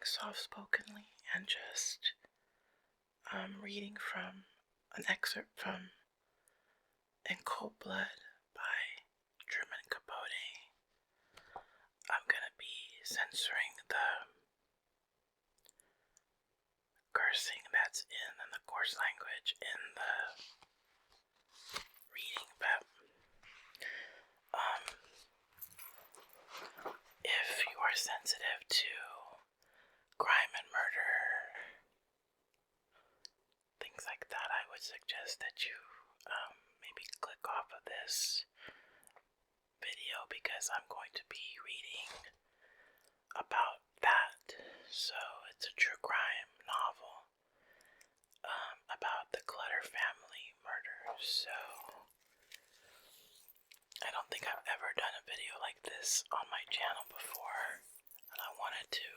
soft-spokenly and just reading from an excerpt from In Cold Blood by Truman Capote. I'm gonna be censoring the cursing that's in and the coarse language in the reading, but if you are sensitive to crime and murder, things like that, I would suggest that you maybe click off of this video because I'm going to be reading about that. So it's a true crime novel about the Clutter family murder. So I don't think I've ever done a video like this on my channel before, and I wanted to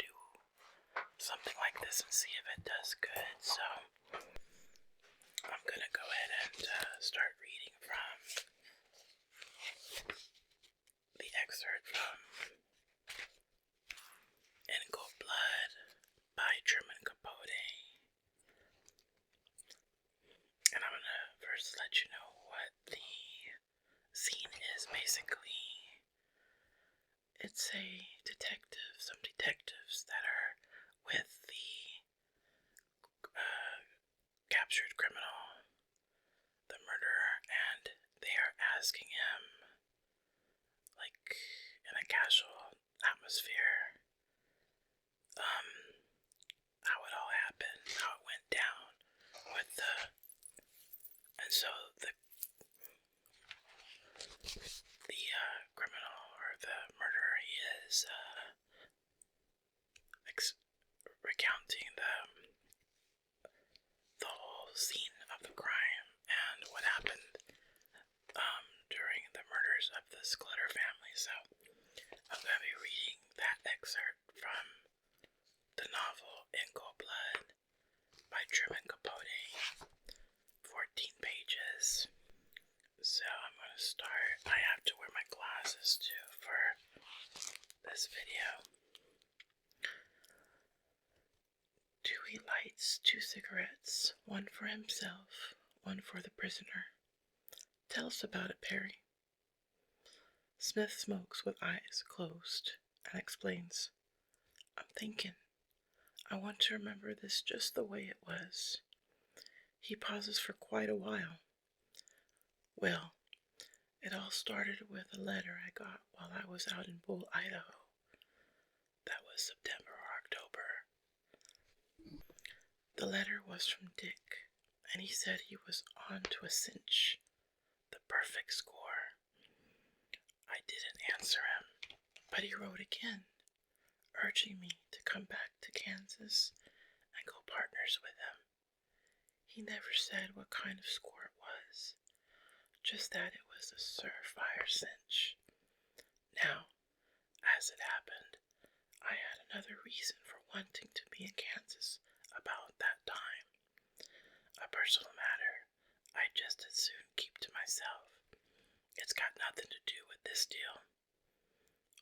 do something like this and see if it does good. So I'm gonna go ahead and start reading from the excerpt from In Cold Blood by Truman Capote. And I'm gonna first let you know what the scene is. Basically, it's some detectives that are with the captured criminal, the murderer, and they are asking him, like in a casual atmosphere, how it all happened, how it went down with and so the criminal or the murderer, he is recounting the whole scene of the crime and what happened during the murders of this Clutter family. So I'm going to be reading that excerpt from the novel In Cold Blood by Truman Capote, 14 pages. So I'm going to start. I have to wear my glasses too for this video. Dewey lights 2 cigarettes, one for himself, one for the prisoner. Tell us about it, Perry. Smith smokes with eyes closed and explains, I'm thinking. I want to remember this just the way it was. He pauses for quite a while. Well, it all started with a letter I got while I was out in Bull, Idaho. That was September or October. The letter was from Dick, and he said he was on to a cinch, the perfect score. I didn't answer him, but he wrote again, urging me to come back to Kansas and go partners with him. He never said what kind of score it was, just that it was a surefire cinch. Now, as it happened, I had another reason for wanting to be in Kansas about that time. A personal matter I'd just as soon keep to myself. It's got nothing to do with this deal.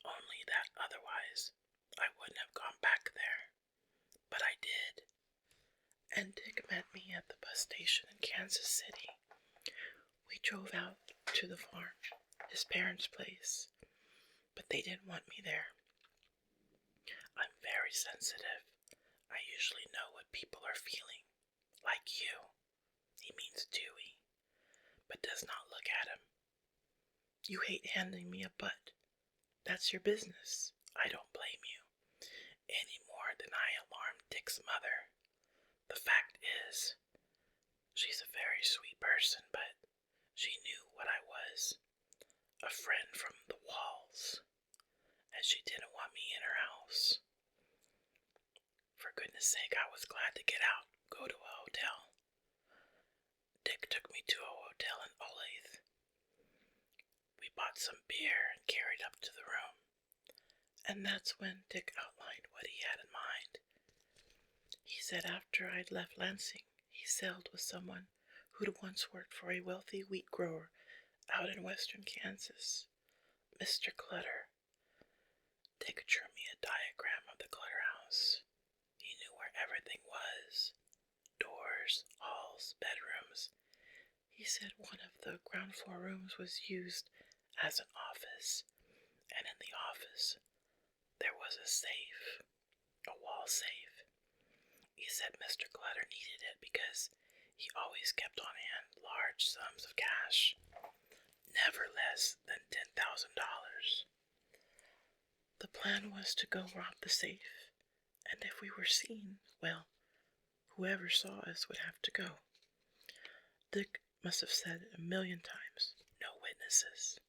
Only that otherwise I wouldn't have gone back there. But I did. And Dick met me at the bus station in Kansas City. We drove out to the farm, his parents' place, but they didn't want me there. I'm very sensitive. I usually know what people are feeling, like you. He means Dewey, but does not look at him. You hate handing me a butt. That's your business. I don't blame you, any more than I alarmed Dick's mother. The fact is, she's a very sweet person, but she knew what I was, a friend from the walls, and she didn't want me in her house. For goodness sake, I was glad to get out, go to a hotel. Dick took me to a hotel in Olathe. We bought some beer and carried up to the room, and that's when Dick outlined what he had in mind. He said after I'd left Lansing, he sailed with someone who'd once worked for a wealthy wheat grower out in western Kansas, Mr. Clutter. Dick drew me a diagram of the Clutter house ground floor rooms was used as an office, and in the office there was a safe, a wall safe. He said Mr. Clutter needed it because he always kept on hand large sums of cash, never less than $10,000. The plan was to go rob the safe, and if we were seen, well, whoever saw us would have to go. Dick must have said 1,000,000 times, "No witnesses."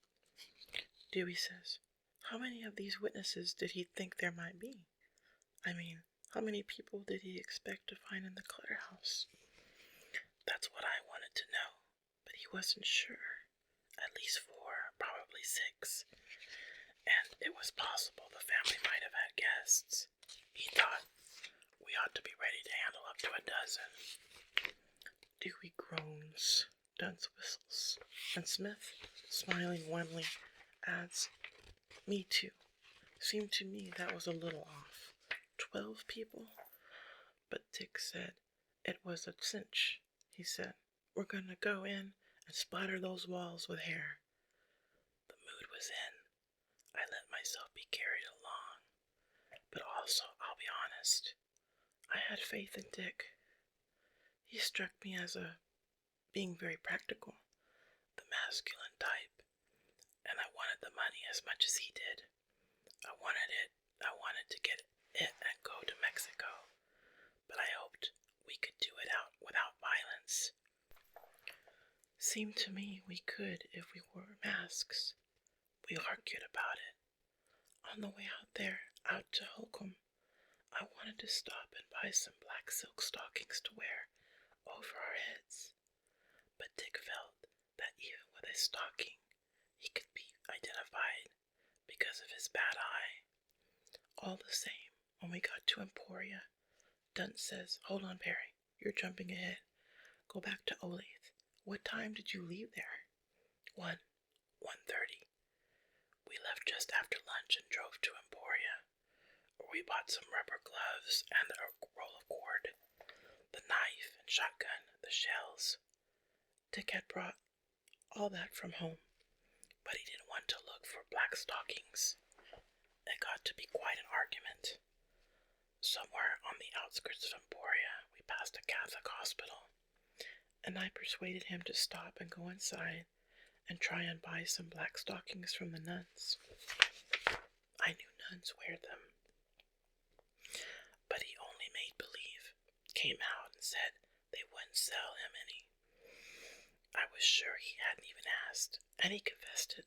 Dewey says, "How many of these witnesses did he think there might be? I mean, how many people did he expect to find in the Clutter house?" That's what I wanted to know, but he wasn't sure. At least 4, probably 6. And it was possible the family might have had guests. He thought we ought to be ready to handle up to 12. Dewey groans, Dunce whistles, and Smith, smiling warmly, adds, "Me too. Seemed to me that was a little off. 12 people?" But Dick said it was a cinch. He said, "We're going to go in and splatter those walls with hair." The mood was in. I let myself be carried along. But also, I'll be honest, I had faith in Dick. He struck me as being very practical, the masculine type, and I wanted the money as much as he did. I wanted it. I wanted to get it and go to Mexico, but I hoped we could do it out without violence. Seemed to me we could if we wore masks. We argued about it. On the way out there, out to Holcomb, I wanted to stop and buy some black silk stockings to wear over our heads. But Dick felt that even with a stocking, he could be identified because of his bad eye. All the same, when we got to Emporia, Dunce says, "Hold on, Perry, you're jumping ahead. Go back to Olathe. What time did you leave there?" 1:30. We left just after lunch and drove to Emporia, where we bought some rubber gloves and a roll of cord, the knife and shotgun, the shells. Dick had brought all that from home, but he didn't want to look for black stockings. It got to be quite an argument. Somewhere on the outskirts of Emporia, we passed a Catholic hospital, and I persuaded him to stop and go inside and try and buy some black stockings from the nuns. I knew nuns wear them. But he only made believe, came out and said they wouldn't sell him any. I was sure he hadn't even asked, and he confessed it.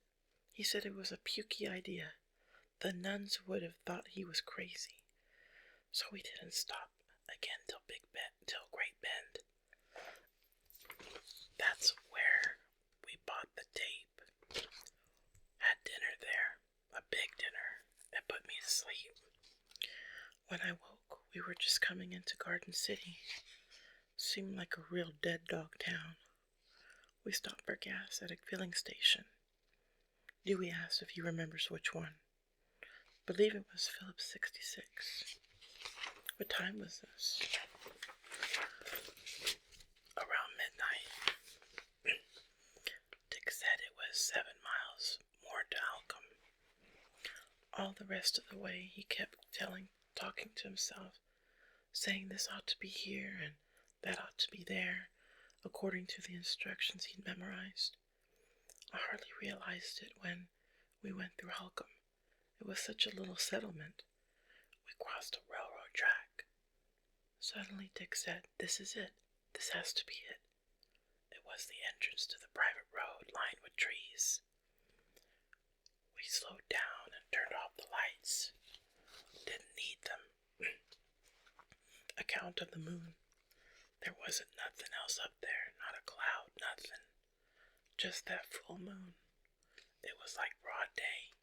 He said it was a pukey idea. The nuns would have thought he was crazy. So we didn't stop again till Great Bend. That's where we bought the tape. Had dinner there, a big dinner, and put me to sleep. When I woke, we were just coming into Garden City. Seemed like a real dead dog town. We stopped for gas at a filling station. Dewey asked if he remembers which one. Believe it was Phillips 66. What time was this? Around midnight. Dick said it was 7 miles more to Holcomb. All the rest of the way he kept talking to himself, saying this ought to be here and that ought to be there, according to the instructions he'd memorized. I hardly realized it when we went through Holcomb. It was such a little settlement. We crossed a railroad track. Suddenly Dick said, "This is it. This has to be it." It was the entrance to the private road lined with trees. We slowed down and turned off the lights. Didn't need them. Account of the moon. There wasn't nothing else up there, not a cloud, nothing. Just that full moon. It was like broad day.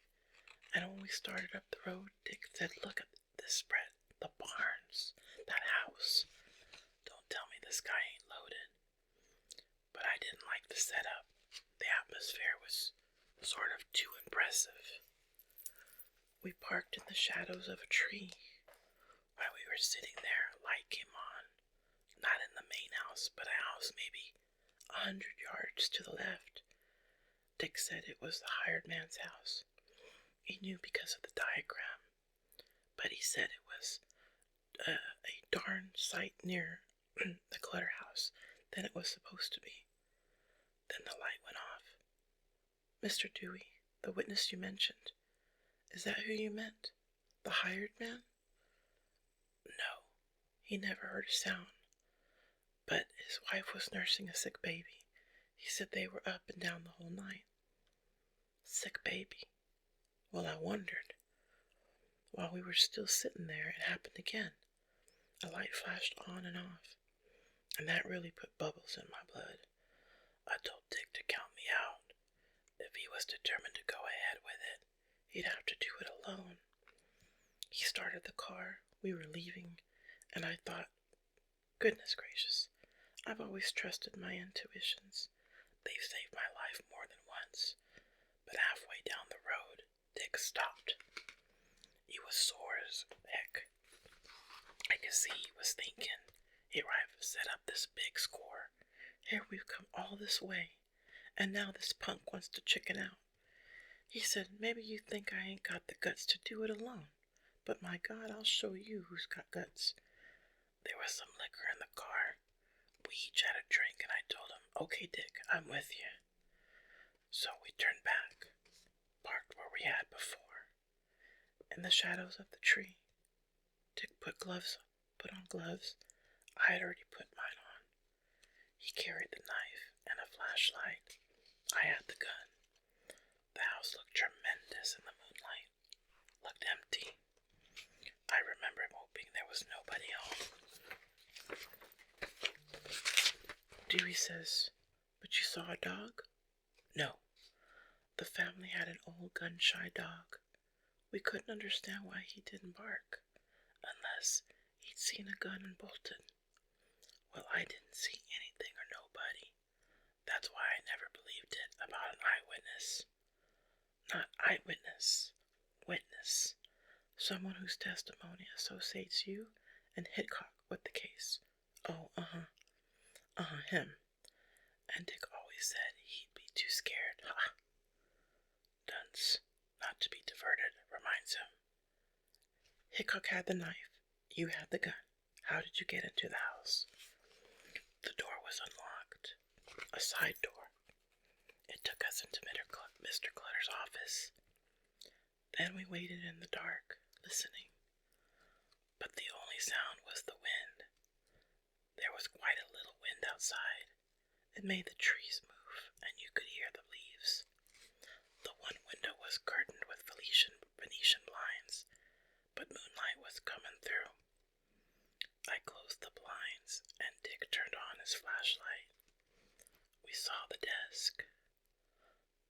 And when we started up the road, Dick said, "Look at this spread, the barns, that house. Don't tell me this guy ain't loaded." But I didn't like the setup. The atmosphere was sort of too impressive. We parked in the shadows of a tree. While we were sitting there, a light came on. Not in the main house, but a house maybe 100 yards to the left. Dick said it was the hired man's house. He knew because of the diagram, but he said it was a darn sight nearer the Clutter house than it was supposed to be. Then the light went off. Mr. Dewey, the witness you mentioned, is that who you meant? The hired man? No, he never heard a sound, but his wife was nursing a sick baby. He said they were up and down the whole night. Sick baby. Well, I wondered. While we were still sitting there, it happened again. A light flashed on and off, and that really put bubbles in my blood. I told Dick to count me out. If he was determined to go ahead with it, he'd have to do it alone. He started the car, we were leaving, and I thought, goodness gracious, I've always trusted my intuitions. They've saved my life more than once. But halfway down the road, Dick stopped. He was sore as heck. I could see he was thinking, here I've set up this big score. Here we've come all this way, and now this punk wants to chicken out. He said, maybe you think I ain't got the guts to do it alone, but my God, I'll show you who's got guts. There was some liquor in the car. We each had a drink, and I told him, okay, Dick, I'm with you. So we turned back, parked where we had before, in the shadows of the tree. Dick put on gloves. I had already put mine on. He carried the knife and a flashlight. I had the gun. The house looked tremendous in the moonlight. Looked empty. I remember hoping there was nobody home. Dewey says, but you saw a dog? No. The family had an old gun-shy dog. We couldn't understand why he didn't bark, unless he'd seen a gun and bolted. Well, I didn't see anything or nobody. That's why I never believed it about an eyewitness. Not eyewitness. Witness. Someone whose testimony associates you and Hickok with the case. Oh, him. And Dick always said he'd be too scared. Ha! Dunce, not to be diverted, reminds him. Hickok had the knife. You had the gun. How did you get into the house? The door was unlocked. A side door. It took us into Mr. Clutter's office. Then we waited in the dark, listening. But the only sound was the wind. There was quite a little wind outside. It made the trees move, and you could hear the leaves. The one window was curtained with Venetian blinds, but moonlight was coming through. I closed the blinds, and Dick turned on his flashlight. We saw the desk.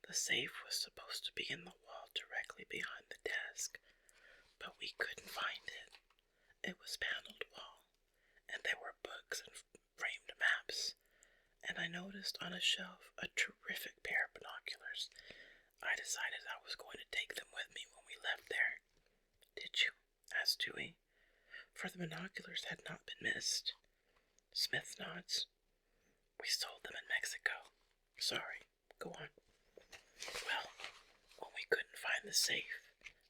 The safe was supposed to be in the wall directly behind the desk, but we couldn't find it. It was paneled wall, and there were books and framed maps, and I noticed on a shelf a terrific pair of binoculars. I decided I was going to take them with me when we left there. Did you? Asked Dewey, for the binoculars had not been missed. Smith nods. We sold them in Mexico. Sorry, go on. Well, when we couldn't find the safe,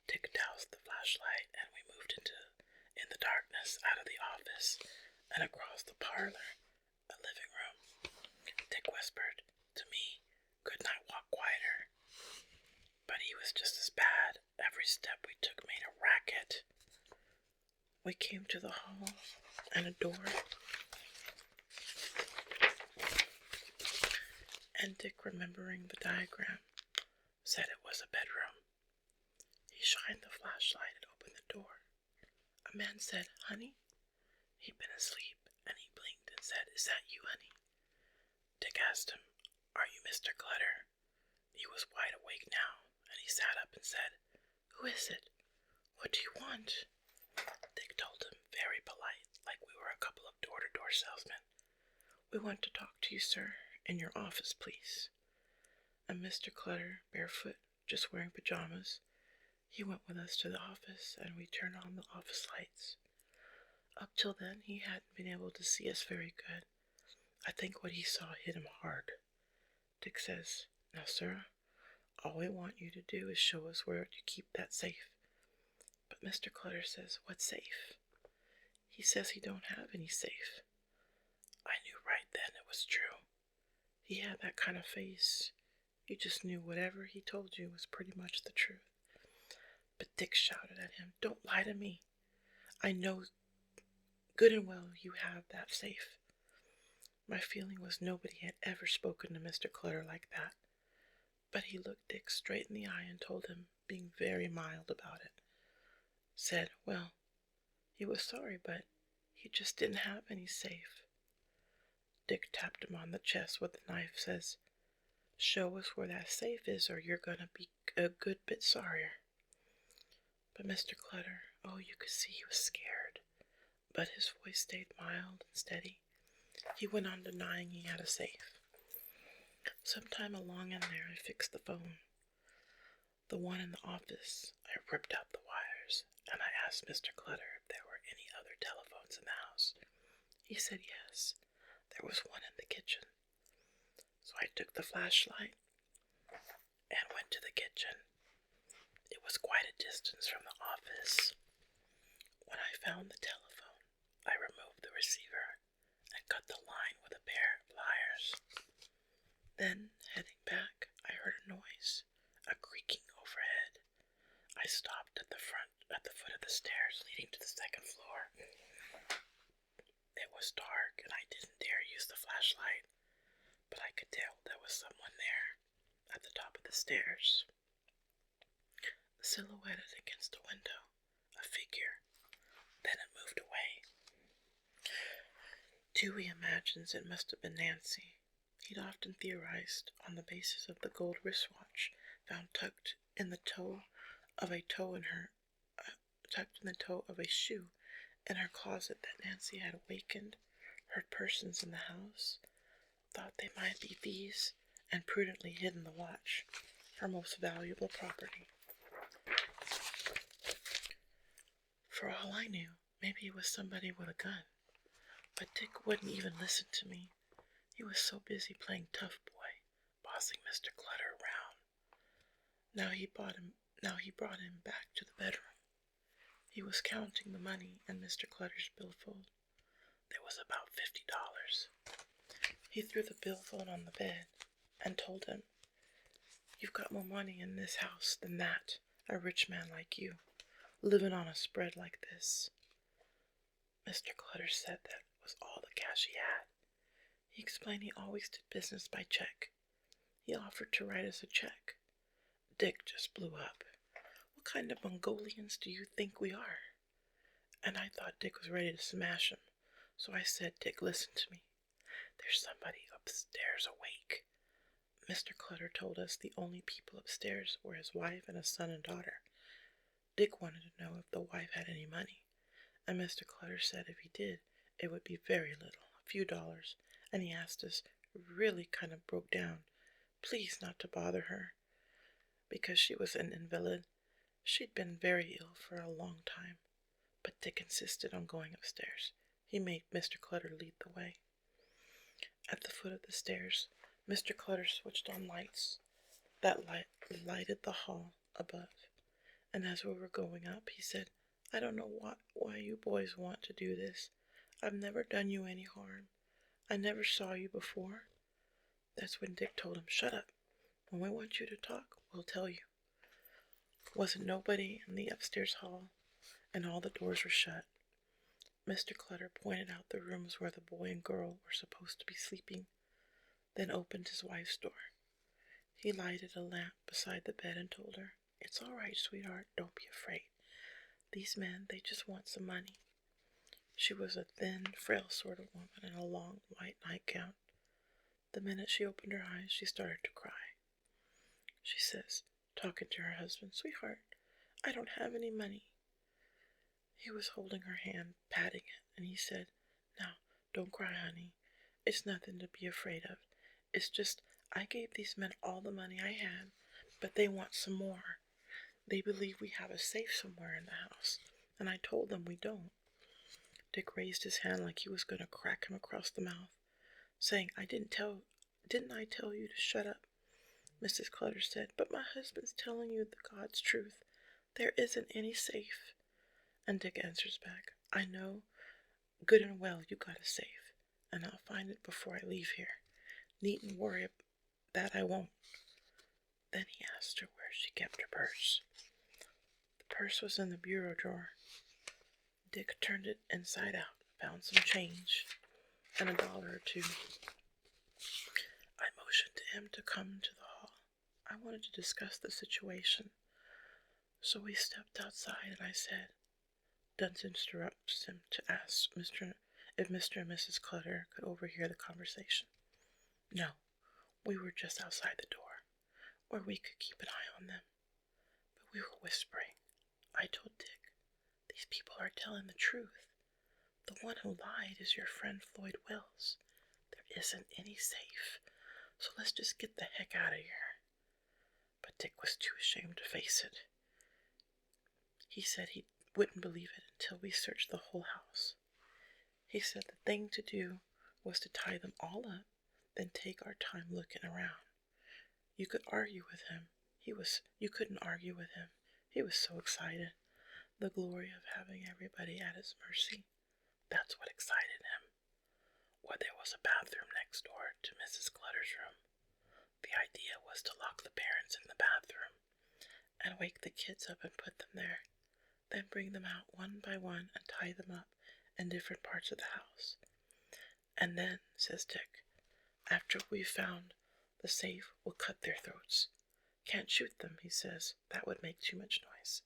Dick doused the flashlight and we moved in the darkness out of the office and across the parlor, a living room. Dick whispered to me, couldn't I walk quieter? But he was just as bad. Every step we took made a racket. We came to the hall and a door. And Dick, remembering the diagram, said it was a bedroom. He shined the flashlight and opened the door. A man said, honey? He'd been asleep, and he blinked and said, is that you, honey? Dick asked him, are you Mr. Clutter? He was wide awake now, and he sat up and said, who is it? What do you want? Dick told him, very polite, like we were a couple of door-to-door salesmen. We want to talk to you, sir, in your office, please. And Mr. Clutter, barefoot, just wearing pajamas, he went with us to the office, and we turned on the office lights. Up till then, he hadn't been able to see us very good. I think what he saw hit him hard. Dick says, now, sir, All we want you to do is show us where you keep that safe." But Mr. Clutter says, "What safe?" He says he don't have any safe. I knew right then it was true. He had that kind of face. You just knew whatever he told you was pretty much the truth. But Dick shouted at him, "Don't lie to me. I know good and well you have that safe." My feeling was nobody had ever spoken to Mr. Clutter like that. But he looked Dick straight in the eye and told him, being very mild about it, said, well, he was sorry, but he just didn't have any safe. Dick tapped him on the chest with a knife, says, "Show us where that safe is or you're gonna be a good bit sorrier." But Mr. Clutter, oh, you could see he was scared, but his voice stayed mild and steady. He went on denying he had a safe. Sometime along in there, I fixed the phone. The one in the office, I ripped out the wires, and I asked Mr. Clutter if there were any other telephones in the house. He said yes, there was one in the kitchen. So I took the flashlight and went to the kitchen. It was quite a distance from the office. When I found the telephone, I removed the receiver and cut the line with a pair of pliers. Then, heading back, I heard a noise, a creaking overhead. I stopped at the foot of the stairs leading to the second floor. It was dark and I didn't dare use the flashlight, but I could tell there was someone there at the top of the stairs. Silhouetted against the window, a figure. Then it moved away. Dewey imagines it must have been Nancy. He'd often theorized on the basis of the gold wristwatch found tucked in the toe of a shoe in her closet that Nancy had awakened, heard persons in the house, thought they might be thieves, and prudently hidden the watch, her most valuable property. For all I knew, maybe it was somebody with a gun, but Dick wouldn't even listen to me. He was so busy playing tough boy, bossing Mr. Clutter around. Now he brought him back to the bedroom. He was counting the money in Mr. Clutter's billfold. There was about $50. He threw the billfold on the bed and told him, "You've got more money in this house than that, a rich man like you, living on a spread like this." Mr. Clutter said that was all the cash he had. He explained he always did business by check. He offered to write us a check. Dick just blew up. "What kind of Mongolians do you think we are?" And I thought Dick was ready to smash him. So I said, "Dick, listen to me. There's somebody upstairs awake." Mr. Clutter told us the only people upstairs were his wife and his son and daughter. Dick wanted to know if the wife had any money, and Mr. Clutter said if he did, it would be very little, a few dollars, and he asked us, really kind of broke down, please not to bother her, because she was an invalid. She'd been very ill for a long time, but Dick insisted on going upstairs. He made Mr. Clutter lead the way. At the foot of the stairs, Mr. Clutter switched on lights that lighted the hall above, and as we were going up, he said, "I don't know why you boys want to do this. I've never done you any harm. I never saw you before." That's when Dick told him, "Shut up. When we want you to talk, we'll tell you." Wasn't nobody in the upstairs hall, and all the doors were shut. Mr. Clutter pointed out the rooms where the boy and girl were supposed to be sleeping, then opened his wife's door. He lighted a lamp beside the bed and told her, "It's all right, sweetheart, don't be afraid. These men, they just want some money." She was a thin, frail sort of woman in a long white nightgown. The minute she opened her eyes, she started to cry. She says, talking to her husband, "Sweetheart, I don't have any money." He was holding her hand, patting it, and he said, "Now, don't cry, honey. It's nothing to be afraid of. It's just I gave these men all the money I had, but they want some more. They believe we have a safe somewhere in the house, and I told them we don't." Dick raised his hand like he was going to crack him across the mouth, saying, Didn't I tell you to shut up?" Mrs. Clutter said, "But my husband's telling you the God's truth. There isn't any safe." And Dick answers back, "I know good and well you got a safe, and I'll find it before I leave here. Needn't worry that I won't." Then he asked her where she kept her purse. The purse was in the bureau drawer. Dick turned it inside out, found some change, and $1 or two. I motioned to him to come to the hall. I wanted to discuss the situation. So we stepped outside, and I said, Dunce interrupts him to ask if Mr. and Mrs. Clutter could overhear the conversation. No, we were just outside the door, where we could keep an eye on them. But we were whispering. I told Dick, "These people are telling the truth. The one who lied is your friend Floyd Wells. There isn't any safe, so let's just get the heck out of here." But Dick was too ashamed to face it. He said he wouldn't believe it until we searched the whole house. He said the thing to do was to tie them all up, then take our time looking around. You couldn't argue with him. He was so excited. The glory of having everybody at his mercy. That's what excited him. Well, there was a bathroom next door to Mrs. Clutter's room. The idea was to lock the parents in the bathroom and wake the kids up and put them there. Then bring them out one by one and tie them up in different parts of the house. And then, says Dick, after we've found the safe, we'll cut their throats. Can't shoot them, he says. That would make too much noise.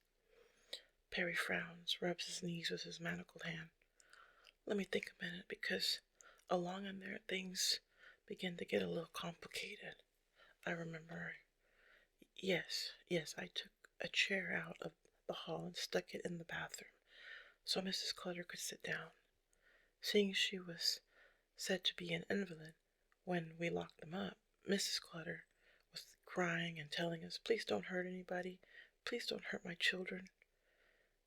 Perry frowns, rubs his knees with his manacled hand. Let me think a minute, because along in there things begin to get a little complicated. I remember, yes, I took a chair out of the hall and stuck it in the bathroom so Mrs. Clutter could sit down. Seeing she was said to be an invalid, when we locked them up, Mrs. Clutter was crying and telling us, "Please don't hurt anybody. Please don't hurt my children."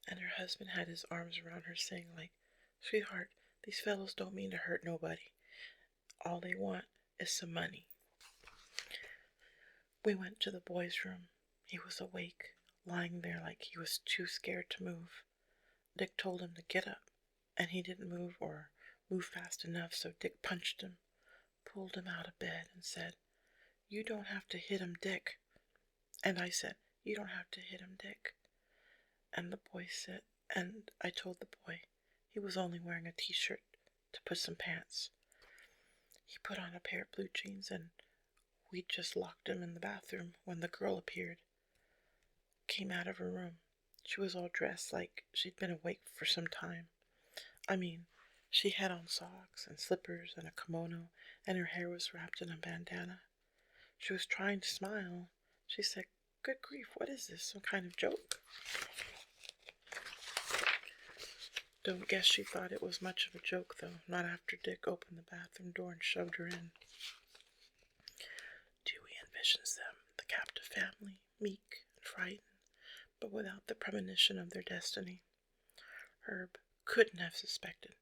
And her husband had his arms around her saying, like, "Sweetheart, these fellows don't mean to hurt nobody. All they want is some money." We went to the boy's room. He was awake, lying there like he was too scared to move. Dick told him to get up, and he didn't move or move fast enough, so Dick punched him, pulled him out of bed, and said, "You don't have to hit him, Dick." And I said, "You don't have to hit him, Dick." And the boy said, and I told the boy he was only wearing a t-shirt to put some pants. He put on a pair of blue jeans, and we just locked him in the bathroom when the girl came out of her room. She was all dressed like she'd been awake for some time. I mean, she had on socks and slippers and a kimono, and her hair was wrapped in a bandana. She was trying to smile. She said, "Good grief, what is this, some kind of joke?" Don't guess she thought it was much of a joke, though, not after Dick opened the bathroom door and shoved her in. Dewey envisions them, the captive family, meek and frightened, but without the premonition of their destiny. Herb couldn't have suspected,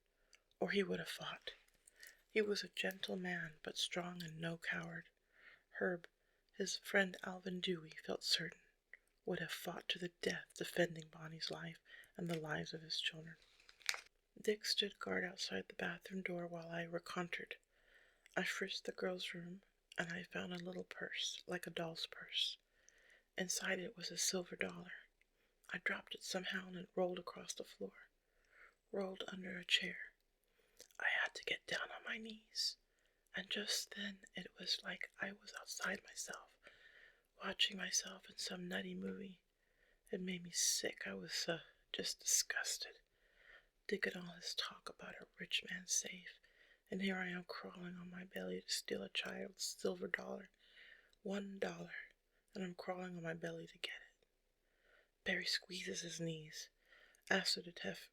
or he would have fought. He was a gentle man, but strong and no coward. Herb, his friend Alvin Dewey, felt certain, would have fought to the death defending Bonnie's life and the lives of his children. Dick stood guard outside the bathroom door while I reconnoitered. I frisked the girl's room, and I found a little purse, like a doll's purse. Inside it was a silver $1. I dropped it somehow and it rolled across the floor, rolled under a chair. I had to get down on my knees, and just then it was like I was outside myself, watching myself in some nutty movie. It made me sick. I was just disgusted. Dick and all his talk about a rich man's safe, and here I am crawling on my belly to steal a child's silver $1. $1, and I'm crawling on my belly to get it. Barry squeezes his knees, asks the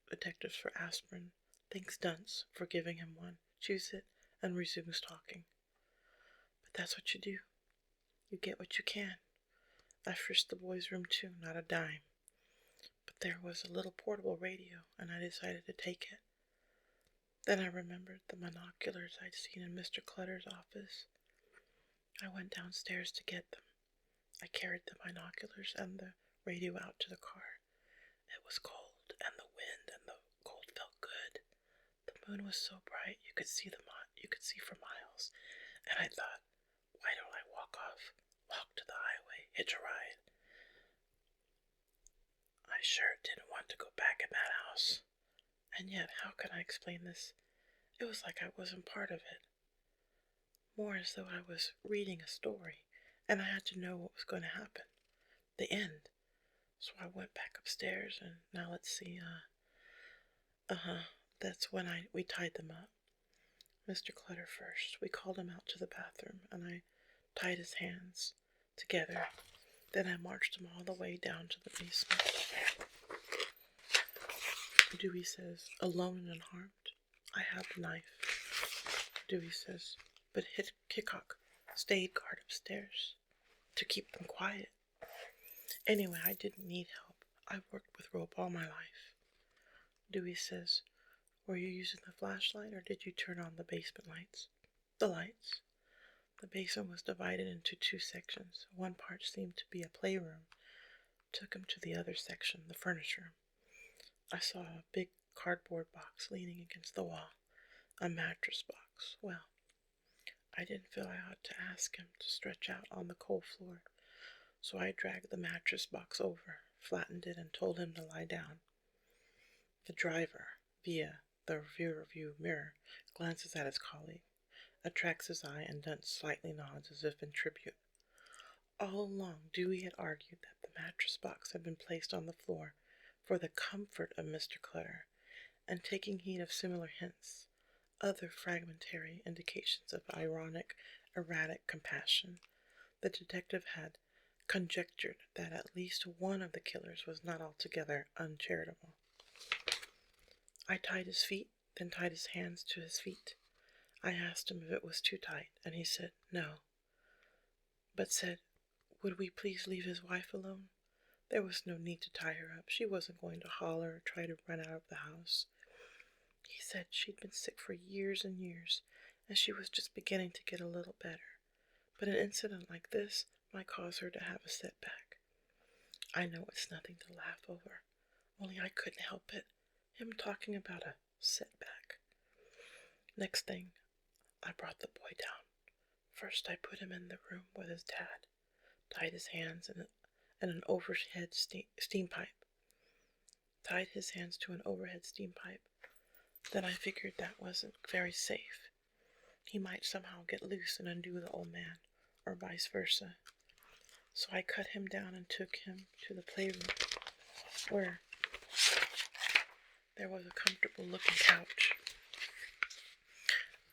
detectives for aspirin, thanks Dunce for giving him one, chews it, and resumes talking. But that's what you do. You get what you can. I frisked the boy's room too, not a dime. But there was a little portable radio, and I decided to take it. Then I remembered the binoculars I'd seen in Mr. Clutter's office. I went downstairs to get them. I carried the binoculars and the radio out to the car. It was cold, and the wind and the cold felt good. The moon was so bright you could see for miles, and I thought, why don't I walk to the highway, hitch a ride? I sure didn't want to go back in that house. And yet, how can I explain this? It was like I wasn't part of it. More as though I was reading a story, and I had to know what was going to happen. The end. So I went back upstairs, and now let's see, that's when we tied them up. Mr. Clutter first. We called him out to the bathroom, and I tied his hands together. Then I marched him all the way down to the basement. Dewey says, alone and unharmed. I have the knife. Dewey says, but Hickok stayed guard upstairs to keep them quiet. Anyway, I didn't need help. I've worked with rope all my life. Dewey says, were you using the flashlight or did you turn on the basement lights? The lights. The basement was divided into two sections. One part seemed to be a playroom. Took him to the other section, the furnace room. I saw a big cardboard box leaning against the wall. A mattress box. Well, I didn't feel I ought to ask him to stretch out on the cold floor. So I dragged the mattress box over, flattened it, and told him to lie down. The driver, via the rear view mirror, glances at his colleague, attracts his eye, and then slightly nods as if in tribute. All along, Dewey had argued that the mattress box had been placed on the floor for the comfort of Mr. Clutter, and taking heed of similar hints, other fragmentary indications of ironic, erratic compassion, the detective had conjectured that at least one of the killers was not altogether uncharitable. I tied his feet, then tied his hands to his feet. I asked him if it was too tight, and he said no, but said, would we please leave his wife alone? There was no need to tie her up. She wasn't going to holler or try to run out of the house. He said she'd been sick for years and years, and she was just beginning to get a little better. But an incident like this might cause her to have a setback. I know it's nothing to laugh over, only I couldn't help it. Him talking about a setback. Next thing, I brought the boy down. First, I put him in the room with his dad, tied his hands in an overhead steam pipe. Tied his hands to an overhead steam pipe. Then I figured that wasn't very safe. He might somehow get loose and undo the old man, or vice versa. So I cut him down and took him to the playroom, where there was a comfortable-looking couch.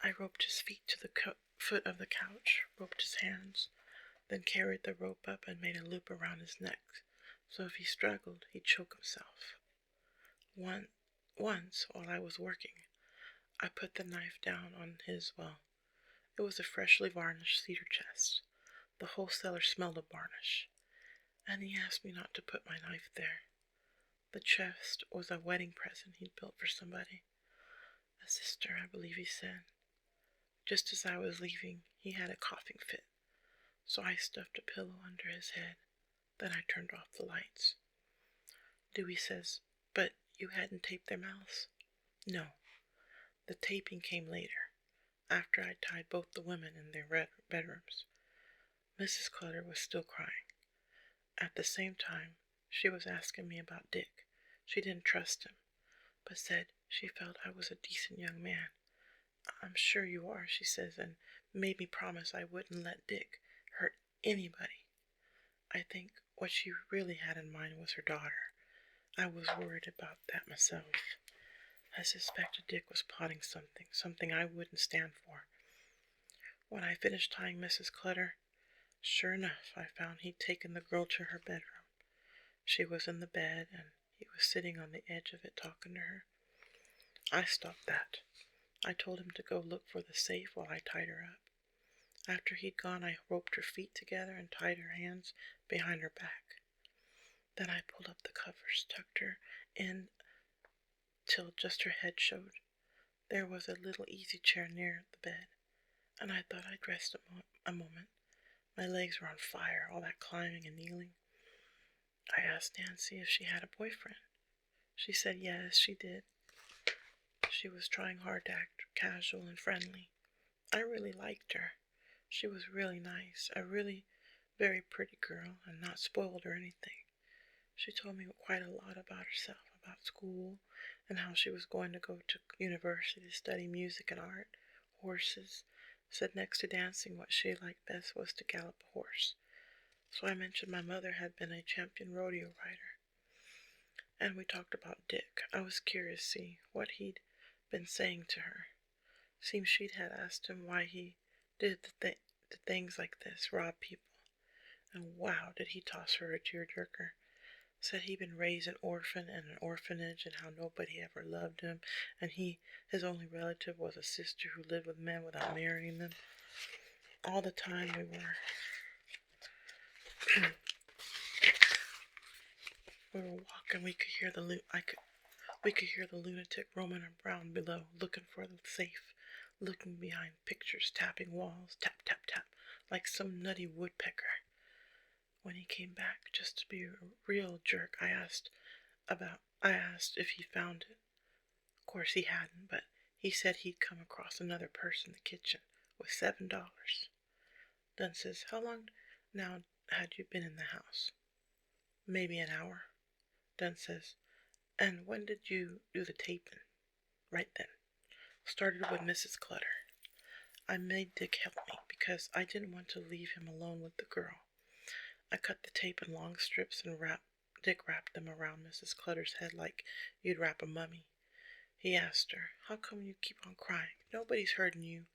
I roped his feet to the foot of the couch, roped his hands, then carried the rope up and made a loop around his neck, so if he struggled, he'd choke himself. Once, while I was working, I put the knife down on his, it was a freshly varnished cedar chest. The whole cellar smelled of varnish, and he asked me not to put my knife there. The chest was a wedding present he'd built for somebody. A sister, I believe he said. Just as I was leaving, he had a coughing fit, so I stuffed a pillow under his head. Then I turned off the lights. Dewey says, but you hadn't taped their mouths? No. The taping came later, after I'd tied both the women in their bedrooms. Mrs. Clutter was still crying. At the same time, she was asking me about Dick. She didn't trust him, but said she felt I was a decent young man. I'm sure you are, she says, and made me promise I wouldn't let Dick hurt anybody. I think what she really had in mind was her daughter. I was worried about that myself. I suspected Dick was plotting something I wouldn't stand for. When I finished tying Mrs. Clutter, sure enough, I found he'd taken the girl to her bedroom. She was in the bed, and he was sitting on the edge of it talking to her. I stopped that. I told him to go look for the safe while I tied her up. After he'd gone, I roped her feet together and tied her hands behind her back. Then I pulled up the covers, tucked her in till just her head showed. There was a little easy chair near the bed, and I thought I'd rest a moment. My legs were on fire, all that climbing and kneeling. I asked Nancy if she had a boyfriend. She said yes, she did. She was trying hard to act casual and friendly. I really liked her. She was really nice, a really very pretty girl, and not spoiled or anything. She told me quite a lot about herself, about school, and how she was going to go to university to study music and art, horses. Said next to dancing what she liked best was to gallop a horse. So I mentioned my mother had been a champion rodeo rider. And we talked about Dick. I was curious to see what he'd been saying to her. Seems she'd had asked him why he did the things like this, rob people. And wow, did he toss her a tearjerker. Said he'd been raised an orphan in an orphanage and how nobody ever loved him, and his only relative was a sister who lived with men without marrying them. All the time we were walking, we could hear the lunatic roaming around below, looking for the safe, looking behind pictures, tapping walls, tap, tap, tap, like some nutty woodpecker. When he came back, just to be a real jerk, I asked if he found it. Of course he hadn't, but he said he'd come across another purse in the kitchen with $7. Dunn says, how long now had you been in the house? Maybe an hour. Dunn says, and when did you do the taping? Right then. Started with Mrs. Clutter. I made Dick help me because I didn't want to leave him alone with the girl. I cut the tape in long strips and Dick wrapped them around Mrs. Clutter's head like you'd wrap a mummy. He asked her, how come you keep on crying? Nobody's hurting you.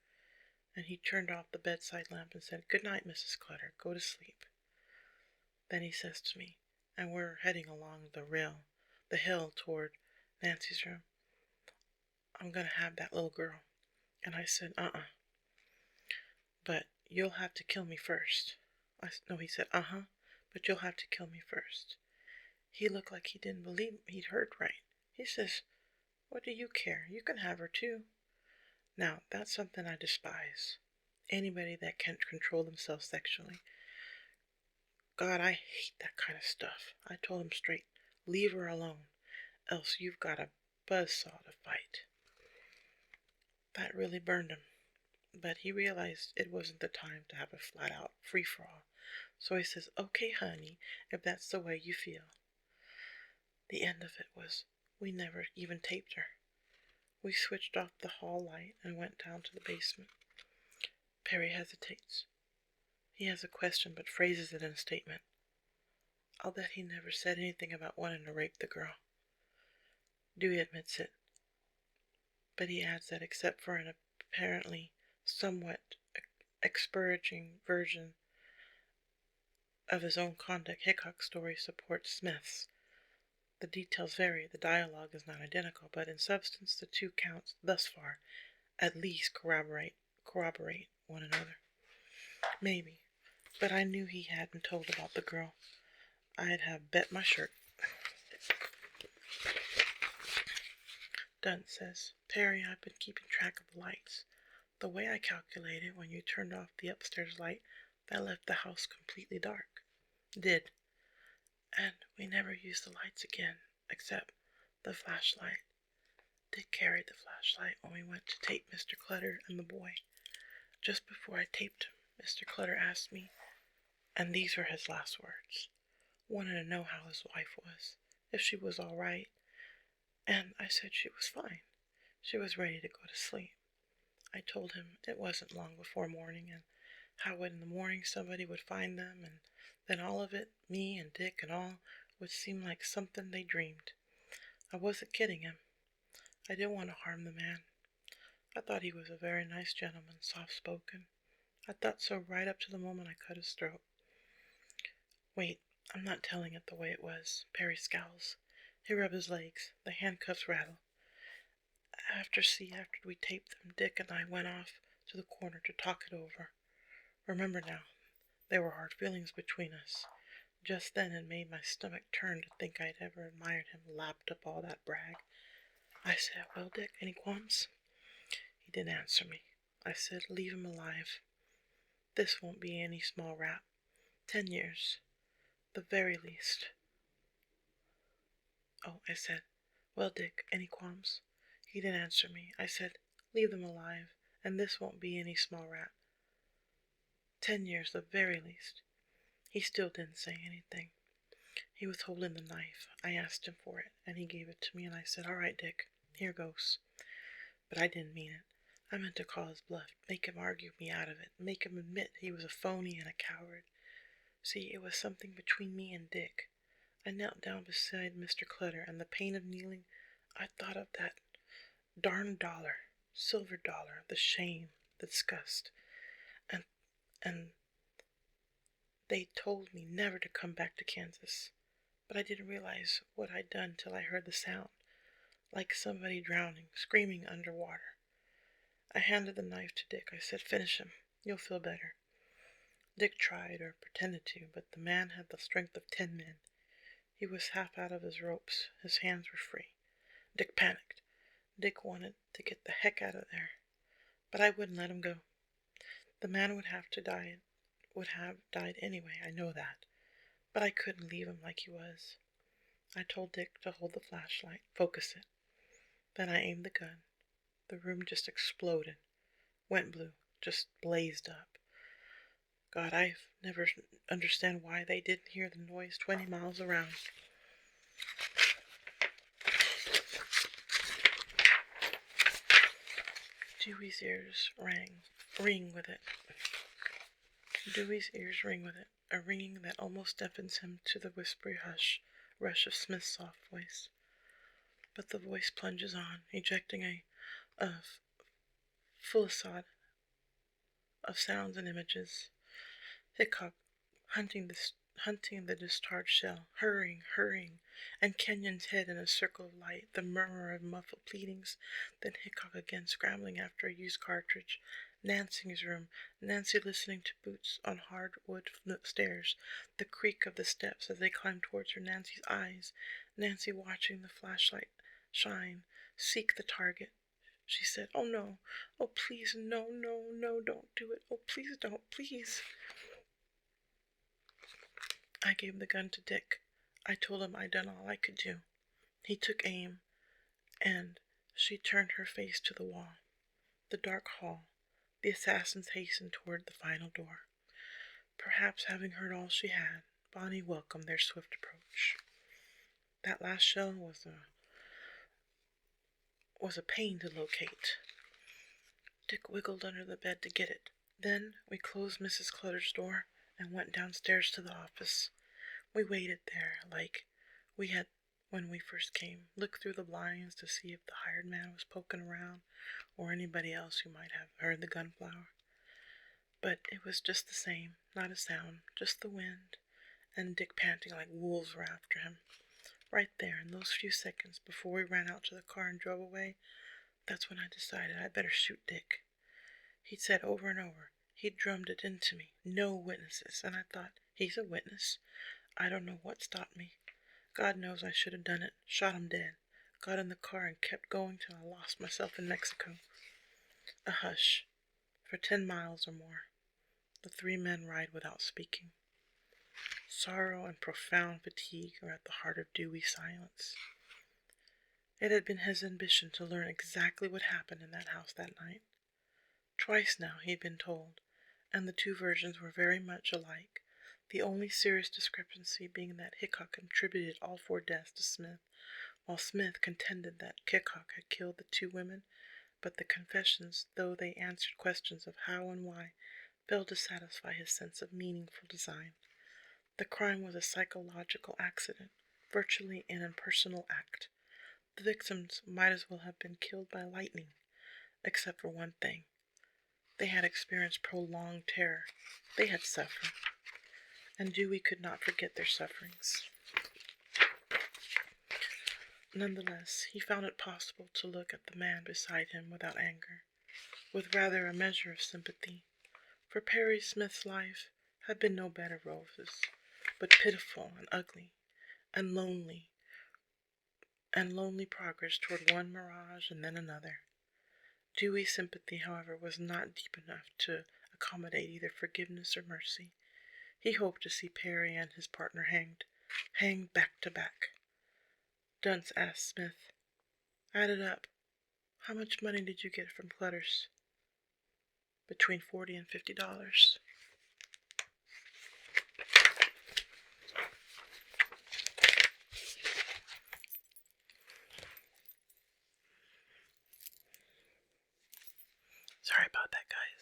And he turned off the bedside lamp and said, good night, Mrs. Clutter. Go to sleep. Then he says to me, and we're heading along the hill toward Nancy's room, I'm going to have that little girl. And I said, but you'll have to kill me first. He said, but you'll have to kill me first. He looked like he didn't believe he'd heard right. He says, what do you care? You can have her too. Now, that's something I despise. Anybody that can't control themselves sexually. God, I hate that kind of stuff. I told him straight, leave her alone, else you've got a buzzsaw to fight. That really burned him. But he realized it wasn't the time to have a flat-out free-for-all. So he says, okay, honey, if that's the way you feel. The end of it was we never even taped her. We switched off the hall light and went down to the basement. Perry hesitates. He has a question but phrases it in a statement. I'll bet he never said anything about wanting to rape the girl. Dewey admits it. But he adds that except for an apparently somewhat expunging version of his own conduct, Hickok's story supports Smith's. The details vary, the dialogue is not identical, but in substance the two counts thus far at least corroborate one another. Maybe, but I knew he hadn't told about the girl. I'd have bet my shirt. Dunn says, Perry, I've been keeping track of the lights. The way I calculated, when you turned off the upstairs light, that left the house completely dark. Did. And we never used the lights again, except the flashlight. Dick carried the flashlight when we went to tape Mr. Clutter and the boy. Just before I taped him, Mr. Clutter asked me, and these were his last words, wanted to know how his wife was, if she was all right, and I said she was fine. She was ready to go to sleep. I told him it wasn't long before morning, and how in the morning somebody would find them, and then all of it, me and Dick and all, would seem like something they dreamed. I wasn't kidding him. I didn't want to harm the man. I thought he was a very nice gentleman, soft-spoken. I thought so right up to the moment I cut his throat. Wait, I'm not telling it the way it was. Perry scowls. He rubs his legs. The handcuffs rattle. After we taped them, Dick and I went off to the corner to talk it over. Remember now, there were hard feelings between us. Just then it made my stomach turn to think I'd ever admired him, lapped up all that brag. I said, well, Dick, any qualms? He didn't answer me. I said, leave him alive. This won't be any small rap. 10 years. The very least. Oh, I said, well, Dick, any qualms? He didn't answer me. I said, leave them alive, and this won't be any small rap. 10 years, the very least. He still didn't say anything. He was holding the knife. I asked him for it, and he gave it to me, and I said, all right, Dick, here goes. But I didn't mean it. I meant to call his bluff, make him argue me out of it, make him admit he was a phony and a coward. See, it was something between me and Dick. I knelt down beside Mr. Clutter, and the pain of kneeling, I thought of that darned dollar, silver dollar, the shame, the disgust, and they told me never to come back to Kansas. But I didn't realize what I'd done till I heard the sound, like somebody drowning, screaming underwater. I handed the knife to Dick. I said, finish him. You'll feel better. Dick tried, or pretended to, but the man had the strength of 10 men. He was half out of his ropes. His hands were free. Dick panicked. Dick wanted to get the heck out of there. But I wouldn't let him go. The man would have died anyway, I know that. But I couldn't leave him like he was. I told Dick to hold the flashlight, focus it. Then I aimed the gun. The room just exploded. Went blue, just blazed up. God, I've never understand why they didn't hear the noise 20 miles around. Dewey's ears ring with it. Dewey's ears ring with it, a ringing that almost deafens him to the whispery rush of Smith's soft voice. But the voice plunges on, ejecting a fusillade of sounds and images. Hickok hunting the discharged shell, hurrying, and Kenyon's head in a circle of light, the murmur of muffled pleadings, then Hickok again scrambling after a used cartridge, Nancy's room, Nancy listening to boots on hardwood stairs, the creak of the steps as they climbed towards her, Nancy's eyes, Nancy watching the flashlight shine, seek the target. She said, oh no, oh please, no, don't do it, oh please don't, please. I gave the gun to Dick. I told him I'd done all I could do. He took aim, and she turned her face to the wall. The dark hall. The assassins hastened toward the final door. Perhaps having heard all she had, Bonnie welcomed their swift approach. That last shell was a pain to locate. Dick wiggled under the bed to get it. Then we closed Mrs. Clutter's door and went downstairs to the office. We waited there like we had when we first came, looked through the blinds to see if the hired man was poking around or anybody else who might have heard the gunflower. But it was just the same, not a sound, just the wind, and Dick panting like wolves were after him. Right there, in those few seconds before we ran out to the car and drove away, that's when I decided I'd better shoot Dick. He'd said over and over, he'd drummed it into me, no witnesses, and I thought, he's a witness. I don't know what stopped me. God knows I should have done it, shot him dead, got in the car and kept going till I lost myself in Mexico. A hush, for 10 miles or more. The 3 men ride without speaking. Sorrow and profound fatigue are at the heart of Dewey's silence. It had been his ambition to learn exactly what happened in that house that night. Twice now he'd been told, and the 2 versions were very much alike, the only serious discrepancy being that Hickok attributed all 4 deaths to Smith, while Smith contended that Hickok had killed the 2 women, but the confessions, though they answered questions of how and why, failed to satisfy his sense of meaningful design. The crime was a psychological accident, virtually an impersonal act. The victims might as well have been killed by lightning, except for one thing. They had experienced prolonged terror. They had suffered, and Dewey could not forget their sufferings. Nonetheless, he found it possible to look at the man beside him without anger, with rather a measure of sympathy, for Perry Smith's life had been no bed of roses, but pitiful and ugly, and lonely progress toward one mirage and then another. Dewey's sympathy, however, was not deep enough to accommodate either forgiveness or mercy. He hoped to see Perry and his partner hanged back to back. Dunce asked Smith, "Add it up. How much money did you get from Clutters?" "Between $40 and $50. Sorry about that, guys.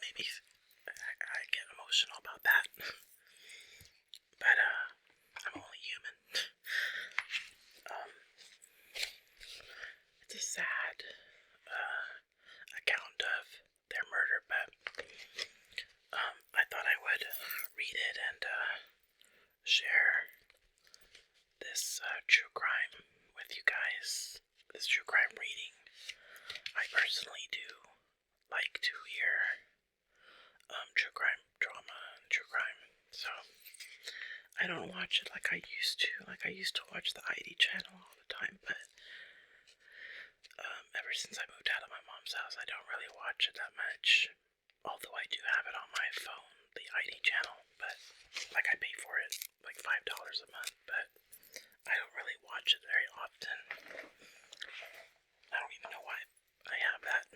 Maybe I get emotional about that. But, I'm only human. It's a sad, account of their murder, but, I thought I would read it and, share this, true crime with you guys. This true crime reading. I personally do like to hear true crime drama and true crime, so I don't watch it like I used to. Like I used to watch the ID channel all the time, but ever since I moved out of my mom's house, I don't really watch it that much. Although I do have it on my phone, the ID channel, but like I pay for it like $5 a month, but I don't really watch it very often. I don't even know why I have that.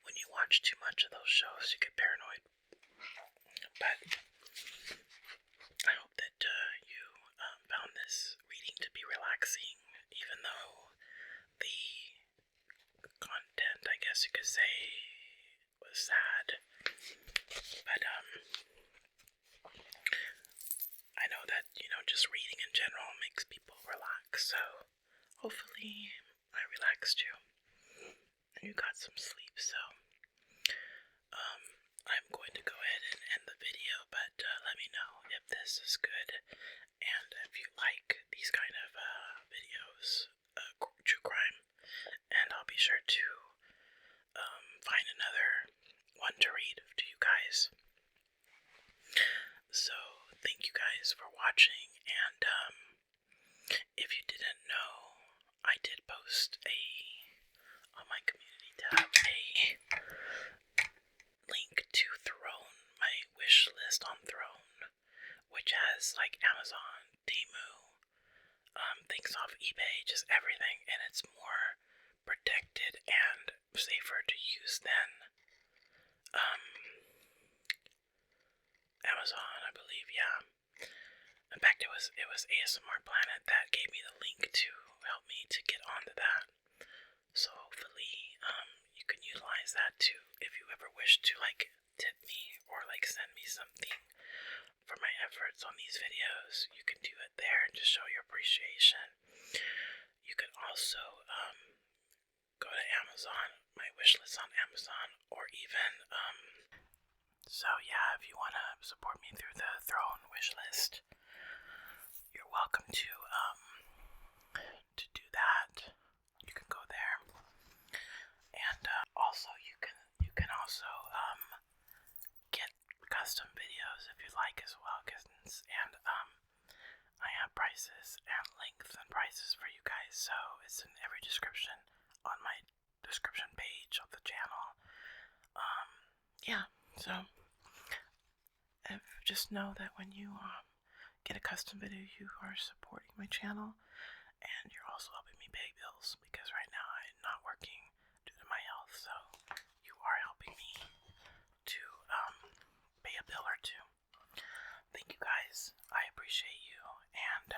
When you watch too much of those shows, you get paranoid. But I hope that you found this reading to be relaxing, even though the content, I guess you could say, was sad. But I know that, just reading in general makes people relax, so hopefully I relaxed you and you got some sleep. So I'm going to go ahead and end the video, but let me know if this is good and if you like these kind of videos, true crime, and I'll be sure to find another one to read to you guys. So thank you guys for watching, and if you didn't know, I did post on my community tab a link to Throne, my wish list on Throne, which has like Amazon, Temu, things off eBay, just everything, and it's more protected and safer to use than Amazon, I believe. Yeah. In fact, it was ASMR Planet that gave me the link to help me to get onto that. So hopefully, you can utilize that too if you ever wish to like tip me or like send me something for my efforts on these videos. You can do it there and just show your appreciation. You can also go to Amazon, my wish list on Amazon, or even so yeah, if you want to support me through the Throne wish list, you're welcome to do that. You can go there, and also you can also get custom videos if you like as well, Kittens, and I have prices and length and prices for you guys, so it's in every description on my description page of the channel. Yeah, so just know that when you get a custom video, you are supporting my channel, and you're also helping me pay bills, because right now I'm not working due to my health, so you are helping me to pay a bill or two. Thank you guys, I appreciate you, and